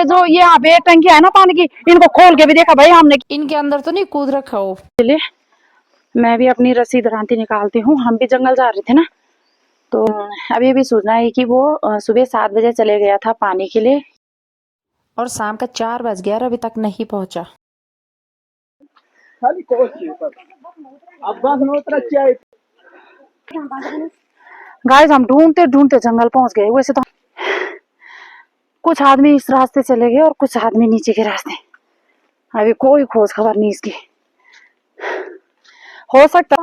जो ये यहाँ पे टंकी है ना पानी की, इनको खोल के भी देखा भाई हमने, इनके अंदर तो नहीं कूद रखा हो। चलिए मैं भी अपनी रस्सी दरांती निकालती हूँ। हम भी जंगल जा रहे थे ना, तो अभी भी सूचना है कि वो सुबह 7 बजे चले गया था पानी के लिए और शाम का 4 बज गया और अभी तक नहीं पहुंचा। गाइस हम ढूंढते ढूंढते जंगल पहुंच गए। वैसे तो कुछ आदमी इस रास्ते चले गए और कुछ आदमी नीचे के रास्ते। अभी कोई खोज खबर नहीं इसकी। हो सकता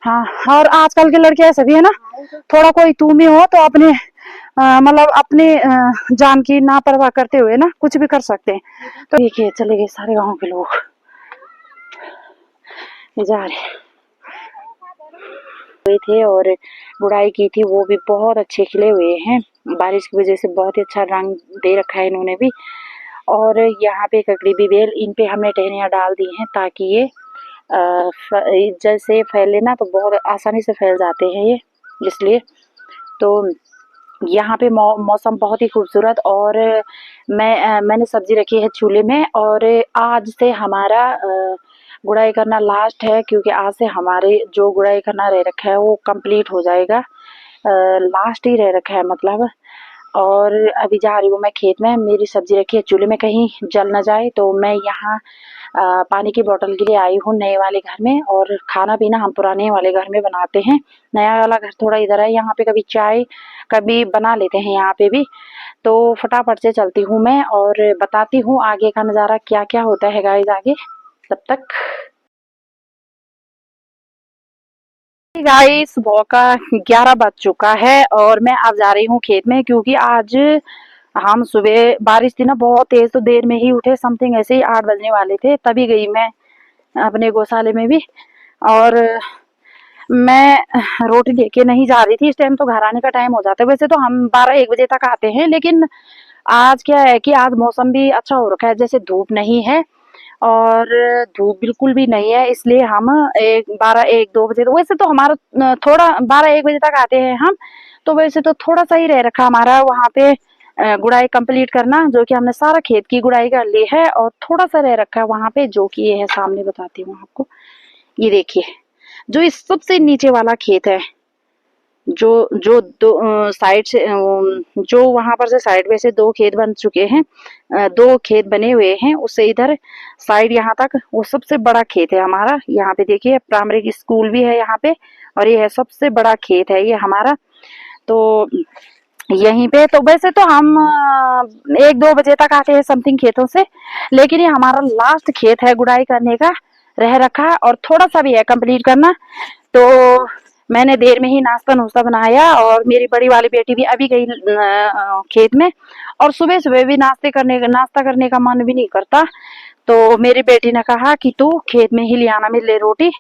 हाँ, और आजकल के लड़के ऐसे भी है ना, थोड़ा कोई तूमी हो तो अपने मतलब अपने जान की ना परवाह करते हुए ना कुछ भी कर सकते हैं। तो देखिए चले गए सारे गांव के लोग, ये जा रहे हुए थे और बुढ़ाई की थी, वो भी बहुत अच्छे खिले हुए हैं। बारिश की वजह से बहुत ही अच्छा रंग दे रखा है इन्होंने भी। और यहाँ पे ककड़ी भी बेल, इन पे हमने टहनियाँ डाल दी हैं ताकि ये जैसे फैले ना तो बहुत आसानी से फैल जाते हैं ये, इसलिए। तो यहाँ पे मौसम बहुत ही खूबसूरत। और मैंने सब्जी रखी है चूल्हे में और आज से हमारा गुड़ाई करना लास्ट है, क्योंकि आज से हमारे जो गुड़ाई करना रह रखा है वो कंप्लीट हो जाएगा। लास्ट ही रह रखा है मतलब। और अभी जा रही हूँ मैं खेत में, मेरी सब्जी रखी है चूल्हे में कहीं जल ना जाए, तो मैं यहाँ पानी की बोतल के लिए आई हूँ नए वाले घर में। और खाना पीना हम पुराने वाले घर में बनाते हैं, नया वाला घर थोड़ा इधर है। यहाँ पे कभी चाय कभी बना लेते हैं यहाँ पे भी। तो फटाफट से चलती हूँ मैं और बताती हूँ आगे का नज़ारा क्या क्या होता है गाइस आगे। तब तक गाइस सुबह का 11 बज चुका है और मैं अब जा रही हूँ खेत में, क्योंकि आज हम सुबह बारिश थी ना बहुत तेज, तो देर में ही उठे, समथिंग ऐसे ही 8 बजने वाले थे, तभी गई मैं अपने गौशाले में भी। और मैं रोटी लेके नहीं जा रही थी, इस टाइम तो घर आने का टाइम हो जाता है। वैसे तो हम 12-1 बजे तक आते हैं, लेकिन आज क्या है कि आज मौसम भी अच्छा हो रखा है, जैसे धूप नहीं है और धूप बिल्कुल भी नहीं है, इसलिए हम 12-1-2 बजे, तो वैसे तो हमारा थोड़ा 12-1 बजे तक आते हैं हम, तो वैसे तो थोड़ा सा ही रह रखा हमारा वहाँ पे गुड़ाई कंप्लीट करना, जो कि हमने सारा खेत की गुड़ाई कर ली है। और थोड़ा सा रह रखा है वहाँ पे, जो कि ये है सामने, बताती हूँ आपको। ये देखिए जो इस सबसे नीचे वाला खेत है, जो जो दो साइड से जो वहां पर से साइड में से 2 खेत बन चुके हैं, 2 खेत बने हुए हैं, उससे इधर साइड यहाँ तक वो सबसे बड़ा खेत है हमारा। यहाँ पे देखिए प्राइमरी स्कूल भी है यहाँ पे, और ये है सबसे बड़ा खेत है ये हमारा। तो यहीं पे तो वैसे तो हम 1-2 बजे तक आते हैं समथिंग खेतों से, लेकिन ये हमारा लास्ट खेत है गुड़ाई करने का रह रखा, और थोड़ा सा भी है कंप्लीट करना। तो मैंने देर में ही नाश्ता नुश्ता बनाया और मेरी बड़ी वाली बेटी भी अभी गई खेत में। और सुबह सुबह भी नाश्ता करने का मन भी नहीं करता, तो मेरी बेटी ने कहा कि तू खेत में ही ले आना मेरे लिए रोटी,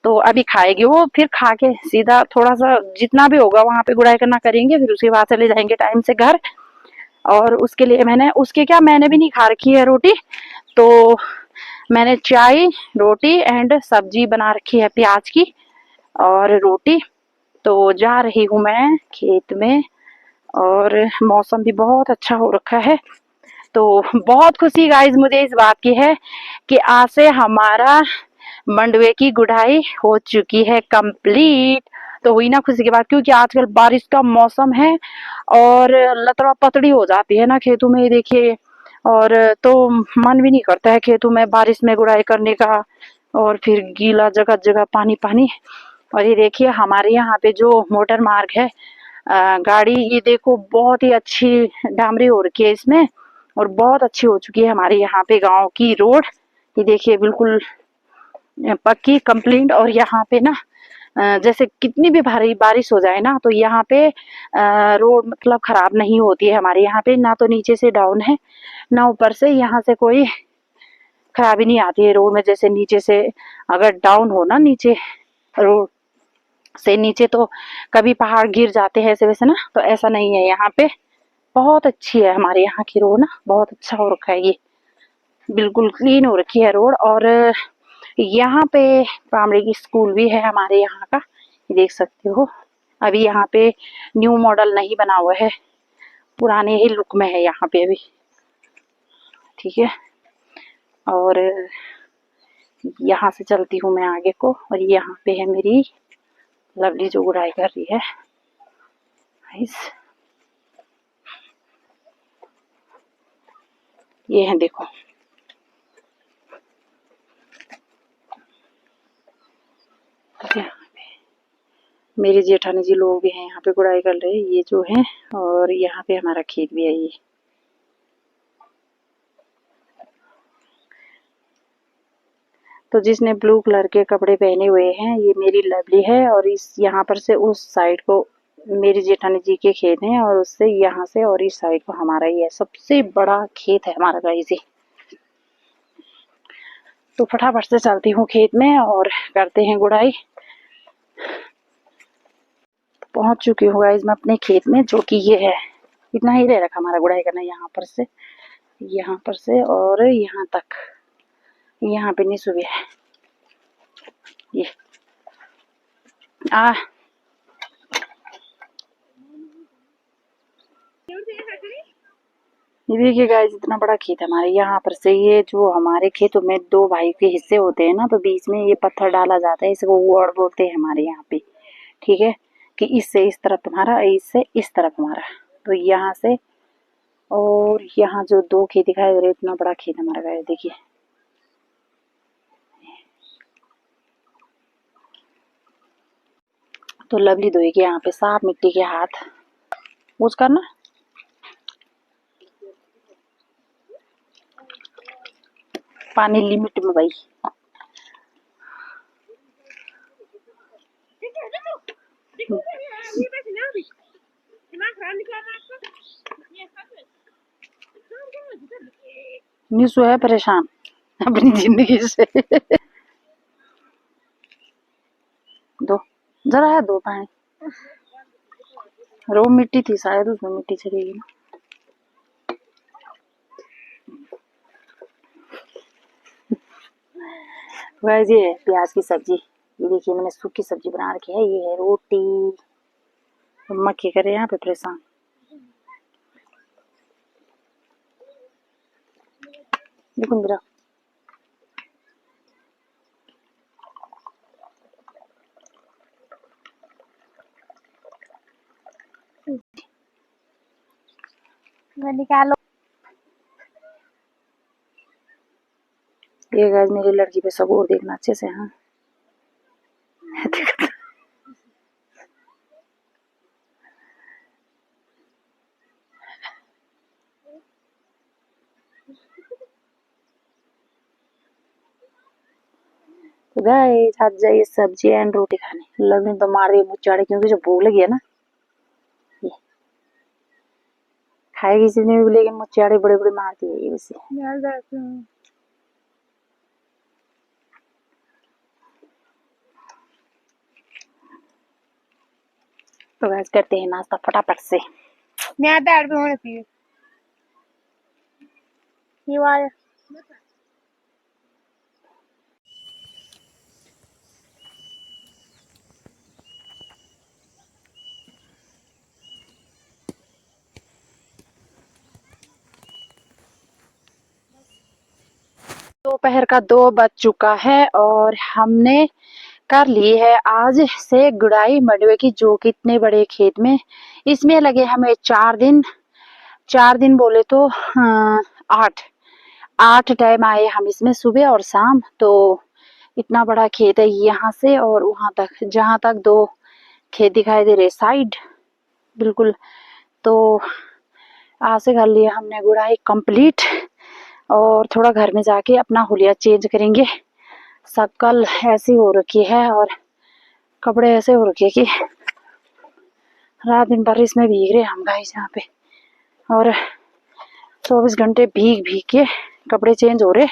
तो अभी खाएगी वो, फिर खा के सीधा थोड़ा सा जितना भी होगा वहां पे गुड़ाई करना करेंगे, फिर उसके बाद चले जाएंगे टाइम से घर। और उसके लिए मैंने भी नहीं खा रखी है रोटी, तो मैंने चाय रोटी एंड सब्जी बना रखी है प्याज की और रोटी। तो जा रही हूँ मैं खेत में और मौसम भी बहुत अच्छा हो रखा है। तो बहुत खुशी गाइस मुझे इस बात की है कि आज से हमारा मंडवे की गुड़ाई हो चुकी है कंप्लीट। तो हुई ना खुशी की बात, क्योंकि आजकल बारिश का मौसम है और लतड़ा पतड़ी हो जाती है ना खेतों में, देखिए। और तो मन भी नहीं करता है खेतों में बारिश में गुड़ाई करने का, और फिर गीला जगह जगह पानी पानी। और ये देखिए हमारे यहाँ पे जो मोटर मार्ग है, गाड़ी ये देखो बहुत ही अच्छी डामरी हो रखी है इसमें, और बहुत अच्छी हो चुकी है हमारे यहाँ पे गांव की रोड। ये देखिए बिल्कुल पक्की कंप्लीट। और यहाँ पे ना जैसे कितनी भी भारी बारिश हो जाए ना, तो यहाँ पे रोड मतलब खराब नहीं होती है हमारे यहाँ पे, ना तो नीचे से डाउन है ना ऊपर से, यहाँ से कोई खराबी नहीं आती है रोड में। जैसे नीचे से अगर डाउन हो ना, नीचे रोड से नीचे तो कभी पहाड़ गिर जाते हैं ऐसे वैसे ना, तो ऐसा नहीं है यहाँ पे। बहुत अच्छी है हमारे यहाँ की रोड ना, बहुत अच्छा हो रखा है ये, बिल्कुल क्लीन हो रखी है रोड। और यहाँ पे प्राइमरी की स्कूल भी है हमारे यहाँ का, ये देख सकते हो। अभी यहाँ पे न्यू मॉडल नहीं बना हुआ है, पुराने ही लुक में है यहाँ पे अभी। ठीक है। और यहाँ से चलती हूँ मैं आगे को, और यहाँ पे है मेरी लवली जो गुड़ाई कर रही है। ये है देखो, मेरे जेठानी जी लोग भी हैं यहाँ पे गुड़ाई कर रहे हैं, ये जो है। और यहाँ पे हमारा खेत भी है ये। तो जिसने ब्लू कलर के कपड़े पहने हुए हैं ये मेरी लवली है, और इस यहाँ पर से उस साइड को मेरी जेठानी जी के खेत हैं, और उससे यहाँ से और इस साइड को हमारा ही है। सबसे बड़ा खेत है हमारा गाइस ये। तो फटाफट से चलती हूँ खेत में और करते हैं गुड़ाई। पहुंच चुकी हूँ गाइस मैं अपने खेत में, जो कि ये है। इतना ही रह रखा हमारा गुड़ाई करना, यहाँ पर से और यहाँ तक। यहाँ पे नहीं सुबह है ये। ये देखिए गाइस, इतना बड़ा खेत है हमारे। यहाँ पर से ये जो हमारे खेतों में 2 भाई के हिस्से होते हैं ना, तो बीच में ये पत्थर डाला जाता है, इसको वॉर्ड बोलते हैं हमारे यहाँ पे। ठीक है, कि इससे इस तरफ तुम्हारा, इससे इस तरफ हमारा। तो यहाँ से और यहाँ जो 2 खेत दिखाई दे रहे, इतना बड़ा खेत हमारा गाइस देखिए। तो लवली धोएगी यहाँ पे साफ मिट्टी के हाथ यूज करना। पानी लिमिट में भाई। निशु है परेशान अपनी जिंदगी से। दो जरा है, दो पानी। रो मिट्टी थी शायद, उसमें मिट्टी चलेगी ना। गाइस ये है प्याज की सब्जी। ये देखिए मैंने सूखी सब्जी बना रखी है। ये है रोटी। मक्खी करे यहाँ पे परेशान। देखो मेरा निकालो। ये गाइस मेरी लड़की पे सब और देखना अच्छे से। हाँ तो गाइस आज जाइए सब्जी एंड रोटी खाने। लवली तो मार रही है मुझे, क्योंकि जो भूख लगी है ना, ये खाएगी किसी ने भी, लेकिन मुझे बड़े बड़े मारती है ये वैसे। तो गाइस करते हैं नाश्ता फटाफट से। दोपहर का 2 बज चुका है और हमने कर ली है आज से गुड़ाई मंडवे की, जो कि इतने बड़े खेत में इसमें लगे हमें 4 दिन। 4 दिन बोले तो 8 टाइम आए हम इसमें, सुबह और शाम। तो इतना बड़ा खेत है यहाँ से और वहां तक, जहां तक 2 खेत दिखाई दे रहे साइड बिल्कुल। तो आज से कर लिया हमने गुड़ाई कंप्लीट, और थोड़ा घर में जाके अपना हुलिया चेंज करेंगे। शक्ल ऐसी हो रखी है और कपड़े ऐसे हो रखे कि रात दिन बारिश में भीग रहे हम गाइस यहाँ पे, और 24 घंटे भीग भीग के कपड़े चेंज हो रहे,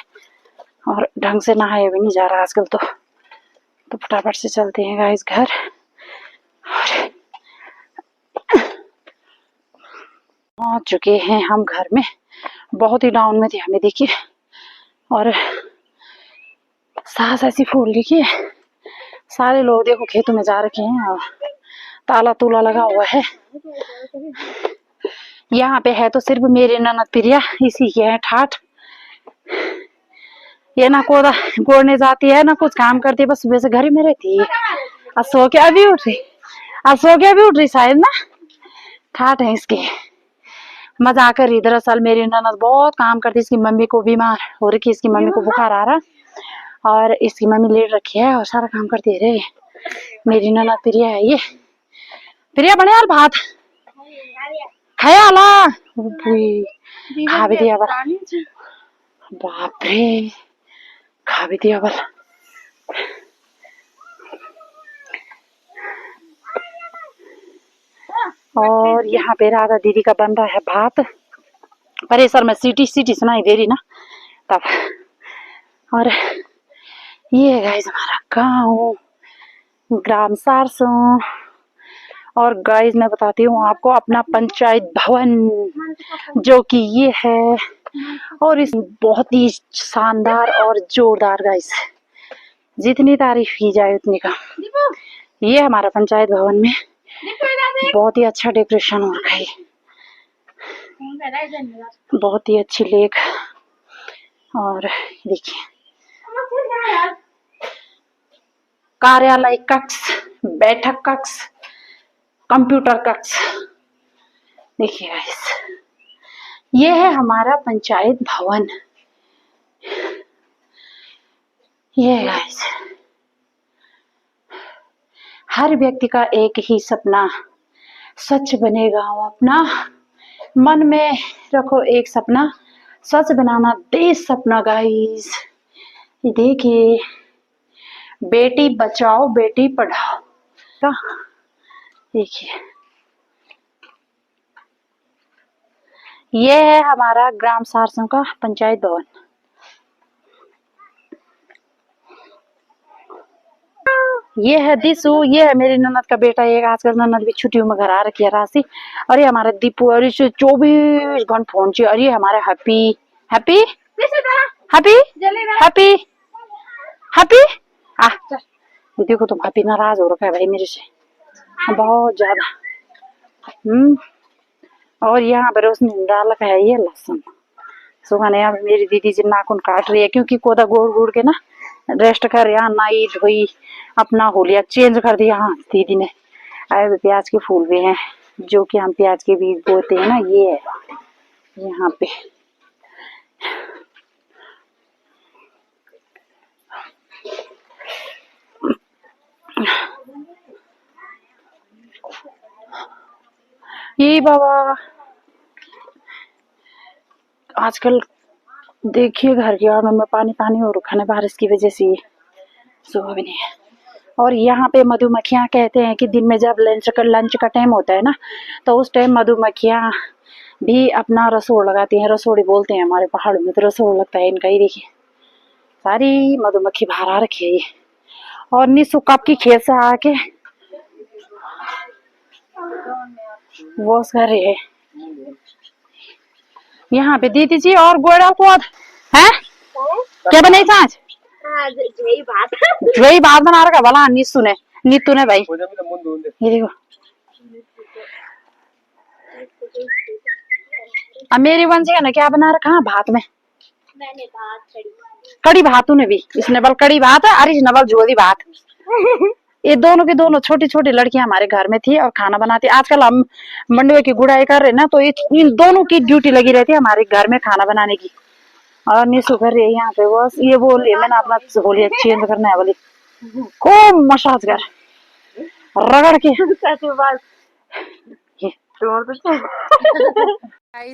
और ढंग से नहाया भी नहीं जा रहा आजकल। तो फटाफट से चलते हैं गाइस घर। और पहुंच चुके हैं हम घर में। बहुत ही डाउन में थे हमें देखिए, और सांस ऐसी फूल रही है। सारे लोग देखो खेतों में जा रखे हैं, और ताला तूला लगा हुआ है। यहाँ पे है तो सिर्फ मेरे ननद प्रिया, इसी की है ठाठ। ये ना कोदा गोड़ने जाती है ना कुछ काम करती है, बस सुबह से घर ही में रहती है। आज सो के अभी उठ रही, आज सो के अभी उठ रही शायद ना, ठाठ है इसकी। मजा कर रही। दरअसल मेरी ननद बहुत काम करती है, इसकी मम्मी को बीमार हो रही, इसकी मम्मी को बुखार आ रहा और इसकी मम्मी लेट रखी है और सारा काम करती है। मेरी ननद प्रिया है ये। प्रिया बने यार भात खाया आला खा भी दिया बाप रे, खा भी दिया बल। और यहाँ पे राधा दीदी का बन रहा है भात। परेसर में सीटी सीटी सुनाई दे रही ना तब। और ये है गाइस हमारा गाँव, ग्राम सारसों। और गाइस मैं बताती हूँ आपको अपना पंचायत भवन जो कि ये है, और इस बहुत ही शानदार और जोरदार गाइस, जितनी तारीफ की जाए उतनी कम। ये हमारा पंचायत भवन में बहुत ही अच्छा डेकोरेशन हो रखा है, बहुत ही अच्छी लेक। और देखिए कार्यालय कक्ष, बैठक कक्ष, कंप्यूटर कक्ष। देखिए गाइस ये है हमारा पंचायत भवन। ये गाइस हर व्यक्ति का एक ही सपना, स्वच्छ बने गाँव अपना। मन में रखो एक सपना, स्वच्छ बनाना देश सपना गाइस। ये देखिए बेटी बचाओ बेटी पढ़ाओ का, देखिए ये है हमारा ग्राम सारसों का पंचायत भवन। ये है दिशु, ये है मेरी ननद का बेटा। एक आजकल ननद भी छुट्टियों में घर आ रखी है राशि। और ये हमारा दीपू, और इसे 24 घंटे फोन चाहिए। और ये हमारे happy happy happy happy happy आ देखो तुम, हैप्पी नाराज हो रखा है भाई मेरे से बहुत ज्यादा। और यहाँ पर उसने डाल रखा है ये लहसुन। सुबह ने मेरी दीदी जी नाखून काट रही है क्योंकि कोदा गोड़ गोड़ के ना रेस्ट कर, यहाँ नाई धोई अपना होलिया चेंज कर दिया। हाँ दीदी ने आए प्याज के फूल भी हैं जो कि हम प्याज के बीज बोते हैं ना, ये है यहाँ पे। ये बाबा आजकल देखिए घर के आंगन में पानी पानी हो रखा है बारिश की वजह से, सुबह भी नहीं है। और यहाँ पे मधुमक्खियाँ कहते हैं कि दिन में जब लंच का टाइम होता है ना, तो उस टाइम मधुमक्खियाँ भी अपना रसोड़ लगाती हैं। रसोड़ी बोलते हैं हमारे पहाड़ों में, तो रसोड़ लगता है इनका। ही देखिए सारी मधुमक्खी बाहर आ रखी है ये। और निशु कप की खेत से आके वॉश कर रहे हैं यहाँ पे दीदी जी। और गोड़ा को है क्या बनाई आज? वही बात बना रखा भला नीतू ने भाई। ये देखो अब मेरी वंशिका ने क्या बना रखा भात में? मैंने भात कड़ी भात ने भी, इसने बल कड़ी भात है और इसने बल झोली भात। ये दोनों की दोनों छोटी छोटी लड़कियां हमारे घर में थी और खाना बनाती। आजकल हम मंडुए की गुड़ाई कर रहे ना, तो इन दोनों की ड्यूटी लगी रहती है हमारे घर में खाना बनाने की। और निशु कर रही है यहाँ पे बस ये बोल रही है मैंने अपना होलिया चेंज करना है बोली खूब मसाज कर रगड़ के।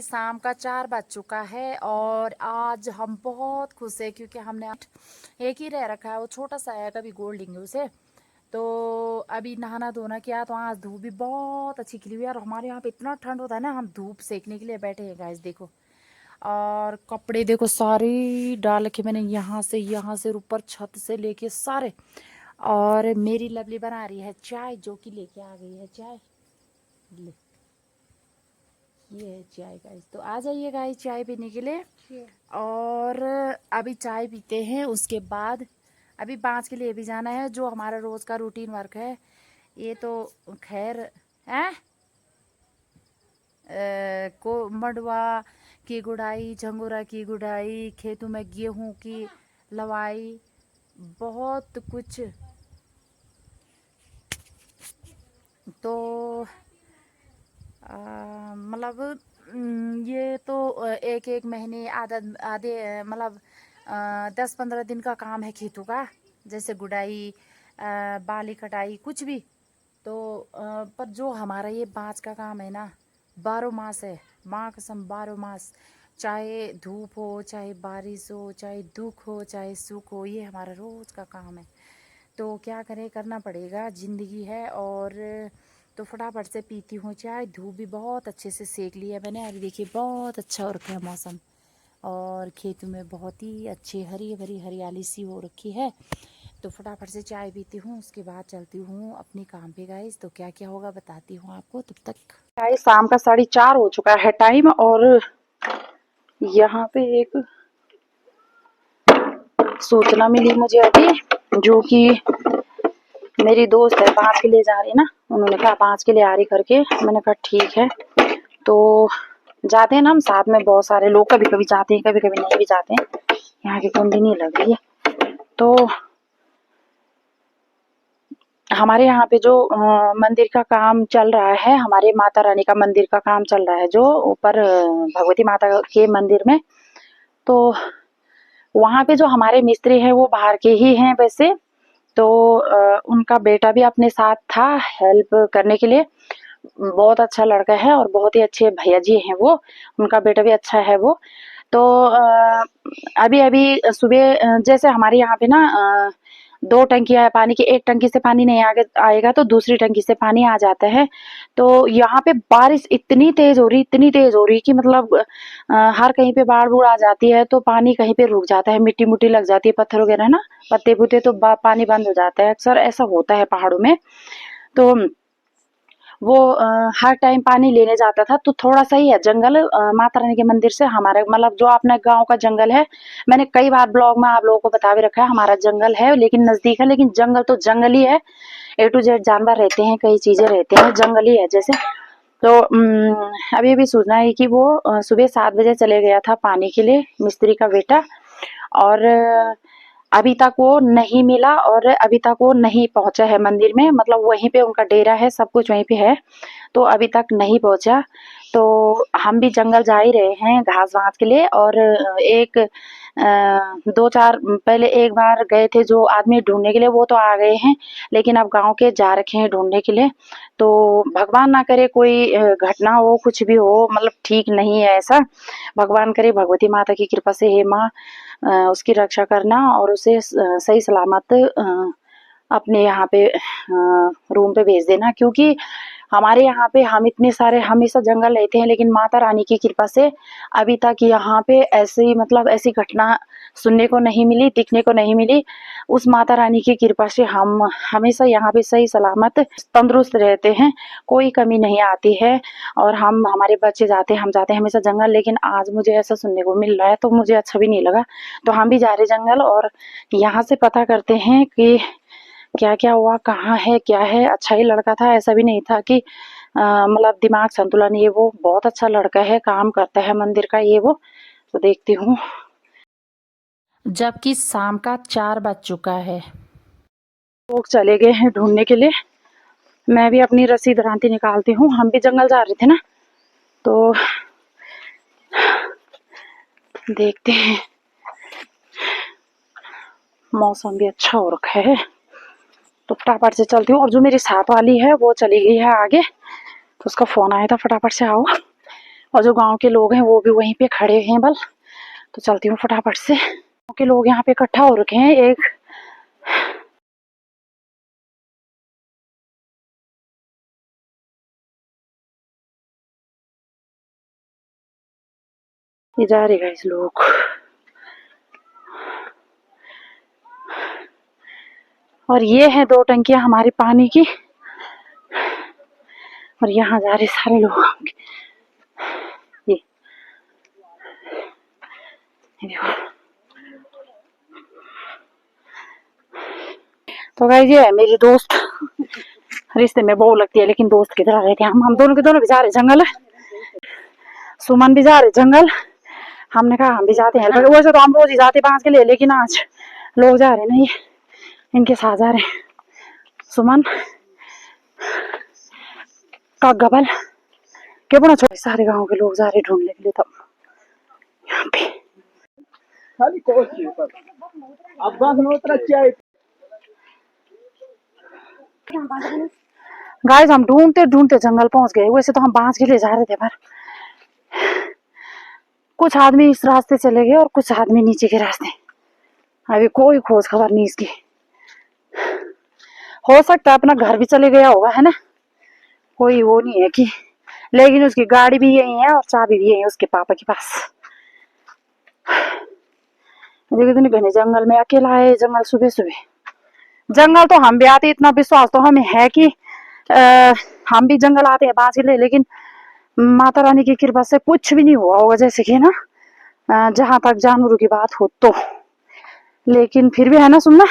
शाम का 4 बज चुका है और आज हम बहुत खुश है क्योंकि हमने एक ही रह रखा है, वो छोटा सा है, कभी गोल्ड लेंगे उसे। तो अभी नहाना धोना किया तो आज धूप भी बहुत अच्छी खिली हुई है। और हमारे यहाँ पे इतना ठंड होता है ना, हम धूप सेकने के लिए बैठे हैं गाइस देखो। और कपड़े देखो सारे डाल के मैंने यहाँ से ऊपर छत से लेके सारे। और मेरी लवली बना रही है चाय, जो कि लेके आ गई है चाय। ले ये है चाय गाइस, तो आ जाइए गाइस चाय पीने के लिए। और अभी चाय पीते हैं, उसके बाद अभी 5 के लिए भी जाना है जो हमारा रोज का रूटीन वर्क है। ये तो खैर है को मंडवा की गुड़ाई, झंगोरा की गुड़ाई, खेतों में गेहूं की लवाई, बहुत कुछ। तो मतलब ये तो एक एक महीने आधा आधे मतलब 10-15 दिन का काम है खेतों का, जैसे गुड़ाई, बाली कटाई, कुछ भी। तो पर जो हमारा ये बाँस का काम है ना, 12 मास है, माँ कसम 12 मास। चाहे धूप हो, चाहे बारिश हो, चाहे दुख हो, चाहे सुख हो, ये हमारा रोज़ का काम है। तो क्या करें, करना पड़ेगा, ज़िंदगी है। और तो फटाफट से पीती हूँ चाय। धूप भी बहुत अच्छे से सेक लिया मैंने। अभी देखिए बहुत अच्छा हो रखा है मौसम, और खेतों में बहुत ही अच्छी हरी भरी हरियाली सी हो रखी है। तो फटाफट से चाय पीती हूँ, उसके बाद चलती हूँ अपने काम पे गाइस। तो क्या क्या होगा बताती हूँ आपको, तब तक। गाइस शाम का 4:30 हो चुका है टाइम, और यहाँ पे एक सूचना मिली मुझे अभी, जो कि मेरी दोस्त है 5 किले जा रही ना, उन्होंने कहा 5 किले आ रही करके। मैंने कहा ठीक है। तो जाते हैं ना हम साथ में, बहुत सारे लोग, कभी कभी जाते हैं, कभी कभी नहीं भी जाते हैं। यहाँ की कुंडी नहीं लग रही है। तो हमारे यहाँ पे जो मंदिर का काम चल रहा है, हमारे माता रानी का मंदिर का काम चल रहा है, जो ऊपर भगवती माता के मंदिर में। तो वहाँ पे जो हमारे मिस्त्री हैं वो बाहर के ही हैं वैसे। तो उनका बेटा भी अपने साथ था हेल्प करने के लिए। बहुत अच्छा लड़का है और बहुत ही अच्छे भैया जी हैं वो। उनका बेटा भी अच्छा है वो। तो अभी अभी सुबह जैसे हमारे यहाँ पे ना 2 टंकियाँ है पानी की। एक टंकी से पानी नहीं आगे आएगा तो दूसरी टंकी से पानी आ जाता है। तो यहाँ पे बारिश इतनी तेज हो रही, इतनी तेज हो रही कि मतलब हर कहीं पे बाढ़ बूढ़ आ जाती है। तो पानी कहीं पे रुक जाता है, मिट्टी मुट्टी लग जाती है, पत्थर वगैरह ना, पत्ते पुत्ते, तो पानी बंद हो जाता है। अक्सर ऐसा होता है पहाड़ों में। तो वो हर टाइम पानी लेने जाता था। तो थोड़ा सा ही है जंगल माता रानी के मंदिर से हमारे, मतलब जो अपने गांव का जंगल है। मैंने कई बार ब्लॉग में आप लोगों को बता भी रखा है, हमारा जंगल है लेकिन नजदीक है। लेकिन जंगल तो जंगल ही है, A to Z जानवर रहते हैं, कई चीजें रहते हैं, जंगल ही है जैसे। तो अभी अभी सूचना है कि वो सुबह 7 बजे चले गया था पानी के लिए, मिस्त्री का बेटा। और अभी तक वो नहीं मिला, और अभी तक वो नहीं पहुंचा है मंदिर में। मतलब वहीं पे उनका डेरा है, सब कुछ वहीं पे है। तो अभी तक नहीं पहुंचा। तो हम भी जंगल जा ही रहे हैं घास वास के लिए। और एक 2-4 पहले एक बार गए थे जो आदमी ढूंढने के लिए, वो तो आ गए हैं। लेकिन अब गांव के जा रखे हैं ढूंढने के लिए। तो भगवान ना करे कोई घटना हो, कुछ भी हो, मतलब ठीक नहीं है ऐसा। भगवान करे, भगवती माता की कृपा से, हे माँ उसकी रक्षा करना और उसे सही सलामत अपने यहाँ पे रूम पे भेज देना। क्योंकि हमारे यहाँ पे हम इतने सारे हमेशा जंगल रहते हैं, लेकिन माता रानी की कृपा से अभी तक यहाँ पे ऐसी, मतलब ऐसी घटना सुनने को नहीं मिली, दिखने को नहीं मिली। उस माता रानी की कृपा से हम हमेशा यहाँ पे सही सलामत तंदुरुस्त रहते हैं, कोई कमी नहीं आती है। और हम, हमारे बच्चे जाते हैं, हम जाते हैं हमेशा जंगल। लेकिन आज मुझे ऐसा सुनने को मिल रहा है तो मुझे अच्छा भी नहीं लगा। तो हम भी जा रहे जंगल, और यहाँ से पता करते हैं कि क्या क्या हुआ, कहाँ है, क्या है। अच्छा ही लड़का था, ऐसा भी नहीं था कि मतलब दिमाग संतुलन, ये वो बहुत अच्छा लड़का है, काम करता है मंदिर का, ये वो। तो देखती हूँ। जबकि शाम का 4 बज चुका है, लोग चले गए हैं ढूंढने के लिए। मैं भी अपनी रस्सी दरांती निकालती हूँ। हम भी जंगल जा रहे थे ना, तो देखते हैं। मौसम भी अच्छा हो रखा है, तो फटाफट से चलती हूँ। और जो मेरी साथ वाली है वो चली गई है आगे, तो उसका फोन आया था फटाफट से आओ। और जो गांव के लोग हैं वो भी वहीं पे खड़े हैं बल। तो चलती हूँ फटाफट से। गांव के लोग यहाँ पे इकट्ठा हो रखे हैं। एक ये जा रहे गाइस लोग, और ये है 2 टंकियां हमारी पानी की। और यहाँ जा रहे सारे लोग। ये देखो। तो गाइस ये है मेरी दोस्त, रिश्ते में बहू लगती है लेकिन दोस्त की तरह रहते हैं हम दोनों के दोनों भी जा रहे जंगल। सुमन भी जा रहे जंगल, हमने कहा हम भी जाते हैं हेल्प। वैसे तो हम रोज ही जाते बांस के लिए, लेकिन आज लोग जा रहे नहीं, इनके साथ जा रहे हैं। सुमन का गबल के बना छोटे सारे गांव के लोग जा रहे ढूंढने के लिए। तब यहाँ पे खाली कोच ऊपर अब बांस में उतना क्या है। गाइस हम ढूंढते ढूंढते जंगल पहुंच गए। वैसे तो हम बांस के लिए जा रहे थे, पर कुछ आदमी इस रास्ते चले गए और कुछ आदमी नीचे के रास्ते। अभी कोई खोज खबर नहीं इसकी। हो सकता है अपना घर भी चले गया होगा, है ना, कोई वो नहीं है कि। लेकिन उसकी गाड़ी भी यही है और चाबी भी यही है उसके पापा के पास। देखो इतने घने जंगल में अकेला है। जंगल सुबह सुबह, जंगल तो हम भी आते, इतना विश्वास तो हमें है कि हम भी जंगल आते हैं बांस के लिए, लेकिन माता रानी की कृपा से कुछ भी नहीं हुआ होगा, जैसे कि ना जहां तक जानवरों की बात हो तो। लेकिन फिर भी है ना सुनना,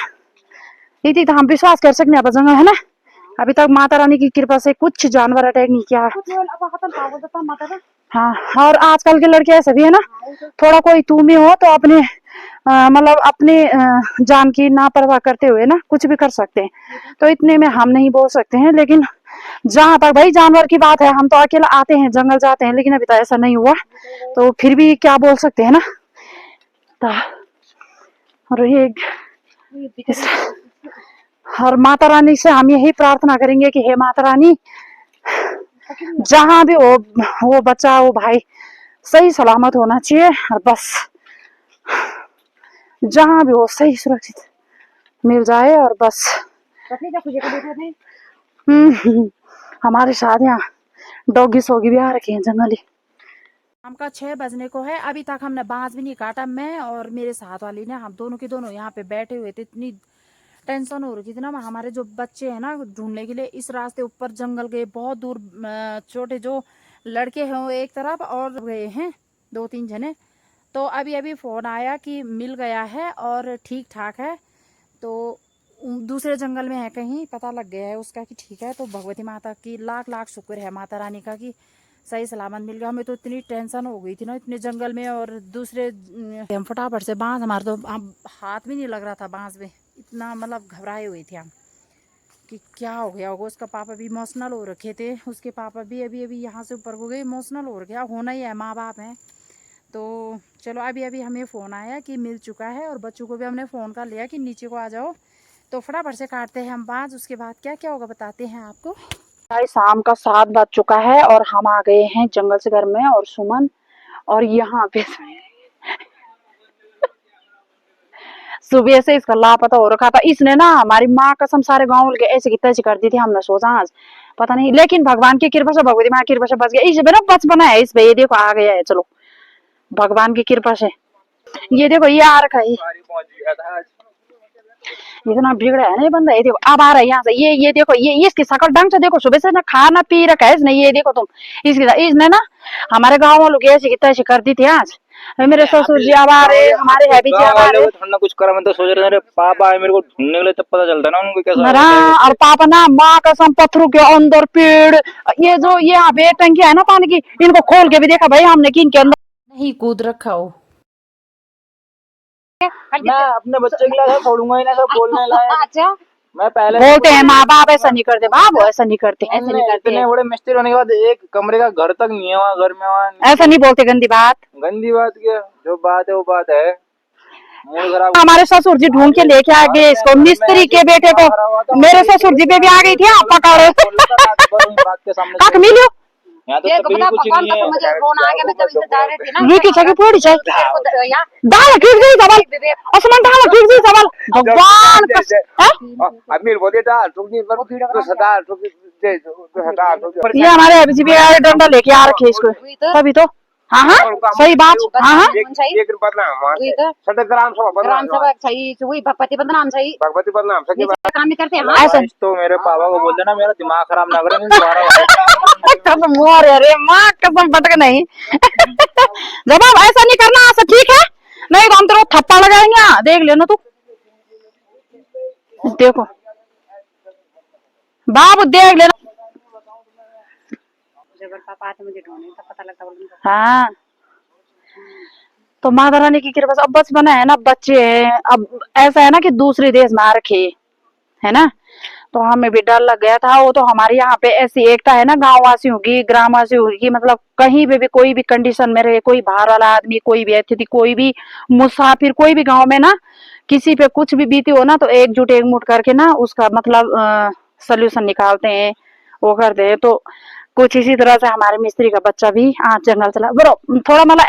इतनी तो हम विश्वास कर सकते हैं जंगल, है ना। अभी तक माता रानी की कृपा से कुछ जानवर अटैक नहीं किया। हाँ, और आजकल के लड़के ऐसे भी है ना, थोड़ा कोई तू में हो तो अपने मतलब अपने जान की नापरवाह करते हुए ना कुछ भी कर सकते हैं। तो इतने में हम नहीं बोल सकते हैं, लेकिन जहां तक भाई जानवर की बात है, हम तो अकेला आते हैं जंगल जाते हैं, लेकिन अभी तो ऐसा नहीं हुआ, तो फिर भी क्या बोल सकते हैं ना। और ये और माता रानी से हम यही प्रार्थना करेंगे कि हे माता रानी, जहां भी हो वो बच्चा वो भाई सही सलामत होना चाहिए, और बस जहां भी हो सही सुरक्षित मिल जाए, और बस हमारे साथ यहाँ डॉगी सोगी भी आ रखे हैं जंगली। शाम का 6 बजने को है, अभी तक हमने बांस भी नहीं काटा। मैं और मेरे साथ वाली ने, हम दोनों के दोनों यहाँ पे बैठे हुए थे। इतनी टेंशन हो रही थी ना, हमारे जो बच्चे हैं ना ढूंढने के लिए इस रास्ते ऊपर जंगल गए बहुत दूर। छोटे जो लड़के हैं वो एक तरफ और गए हैं 2-3 जने। तो अभी अभी फोन आया कि मिल गया है और ठीक ठाक है, तो दूसरे जंगल में है कहीं, पता लग गया है उसका कि ठीक है। तो भगवती माता की लाख लाख शुक्र है, माता रानी का, कि सही सलामत मिल गया। हमें तो इतनी टेंशन हो गई थी ना इतने जंगल में, और दूसरे हम फटाफट से बांस, हमारे तो हाथ भी नहीं लग रहा था बांस में, इतना मतलब घबराए हुए थे हम कि क्या हो गया होगा। उसका पापा भी इमोशनल हो रखे थे, उसके पापा भी अभी अभी यहाँ से ऊपर हो गए, इमोशनल हो रखे। होना ही है, माँ बाप हैं। तो चलो अभी अभी हमें फ़ोन आया कि मिल चुका है, और बच्चों को भी हमने फ़ोन कर लिया कि नीचे को आ जाओ। तो फटाफट से काटते हैं हम बांस, उसके बाद क्या क्या होगा बताते हैं आपको। शाम का 7 बज चुका है और हम आ गए हैं जंगल से घर में, और सुमन और यहाँ पे सुबह से इसका लापता हो रखा था। इसने ना हमारी माँ कसम सारे गांव के ऐसे की तैसे कर दी थी। हमने सोचा आज पता नहीं, लेकिन भगवान की कृपा से, भगवती माँ की कृपा से बच गया। इस पे ना बचपना है इस पे, ये देखो आ गया है। चलो भगवान की कृपा से, ये देखो ये आ रखा है। इतना बिगड़ा है ना ये बंदा। ये देखो अब आ रहा है यहाँ से। ये देखो ये इसकी शकल ढंग से देखो, सुबह से ना खाना पी रखा है इसने। ये देखो तुम, इसने ना हमारे गाँव वालों की ऐसी की तैसी कर दी थी आज। मेरे ससुर जी अब आ रहे, हमारे हैवी जी अब आ रहे। ठंडा कुछ करा, मैं तो सोच रहा था पापा आए मेरे को ढूंढने के लिए, तब पता चलता ना उनको कैसा मेरा और पापा ना माँ कसम पत्थरों के अंदर पेड़, ये जो ये यहाँ पे टंकी है ना पानी की, इनको खोल के भी देखा भाई हमने कि इनके अंदर नहीं कूद रखा हो। मैं अपने बच्चे के लिए छोड़ूंगा ही ना सब बोलने लायक। मैं पहले बोलते हैं माँ बाप ऐसा नहीं करते, बाप ऐसा नहीं करते, ऐसा नहीं करते। इतने बड़े मिस्त्री होने के बाद एक कमरे का घर तक नहीं है वहाँ, घर में वहाँ ऐसा नहीं बोलते। गंदी बात, गंदी बात क्या, जो बात है वो बात है। हमारे ससुर जी ढूंढ के लेके आ गए इसको, मिस्त्री के बेटे को। मेरे ससुर जी पे भी आ गई थी आप पकड़ो बात के सामने काक मिलियो यहाँ तो कभी कुछ नहीं है। मुझे फोन आ गया, मैं तब इससे जा रही थी ना। वीकी छकी पूरी छे दाल ठीक गई सवाल असमान दाल ठीक गई सवाल भगवान का अमीर बोले दाल ठुकनी पर तो सदा ठुक दे सदा। ये हमारे अभी भी डंडा लेके आ रखे इसको, तभी तो। हाँ हाँ सही बात। हाँ हाँ एक बदनाम सदा ग्राम सभा सही वही भगवती बदनाम सही, भगवती बदनाम सही काम नहीं करते हम। ऐसा तो मेरे पापा को बोल देना मेरा दिमाग खराब ना करे, तुम्हारा कसम मोर अरे माँ कसम पटक नहीं जब आप ऐसा नहीं करना ऐसा ठीक है, नहीं तो हम तेरे को थप्पड़ लगाएंगे। देख लेना तू, देखो बाबू देख लेना। पापा आते मुझे ढूंढने तब पता लगता। हाँ तो माता रानी की कृपा से अब बचपन है ना, बच्चे हैं, अब ऐसा है ना कि दूसरे देश में आ रखे है ना, तो हमें भी डर लग गया था। वो तो हमारे यहाँ पे ऐसी एकता है ना गांव वासियों की, ग्राम वासियों की, मतलब कहीं पे भी कोई भी कंडीशन में रहे, कोई बाहर वाला आदमी, कोई भी अतिथि, कोई भी मुसाफिर, कोई भी गांव में ना किसी पे कुछ भी बीती हो ना, तो एकजुट एकमुट करके ना उसका मतलब सोल्यूशन निकालते हैं, वो करते हैं। तो कुछ इसी तरह से हमारे मिस्त्री का बच्चा भी आज जंगल चला, बरो थोड़ा मतलब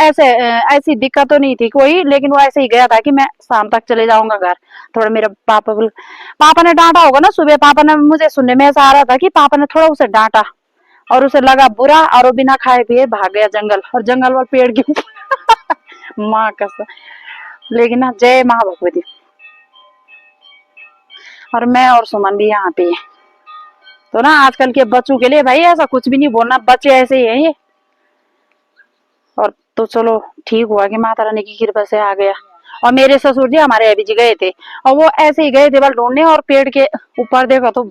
ऐसी दिक्कत तो नहीं थी कोई, लेकिन वो ऐसे ही गया था कि मैं शाम तक चले जाऊंगा घर। थोड़ा मेरे पापा ने डांटा होगा ना सुबह, पापा ने, मुझे सुनने में ऐसा आ रहा था कि पापा ने थोड़ा उसे डांटा और उसे लगा बुरा, और वो बिना खाए पिए भाग गया जंगल, और जंगल वाले पेड़ के ऊपर माँ कसम। लेकिन ना, जय माँ भगवती। और मैं और सुमन भी यहाँ पे है। तो ना आजकल के बच्चों के लिए भाई ऐसा कुछ भी नहीं बोलना, बच्चे ऐसे ही है ये। और तो चलो ठीक हुआ कि माता रानी की कृपा से आ गया। और मेरे ससुर जी हमारे अभी जी गए थे, और वो ऐसे ही गए थे बल ढूंढने, और पेड़ के ऊपर देखा तो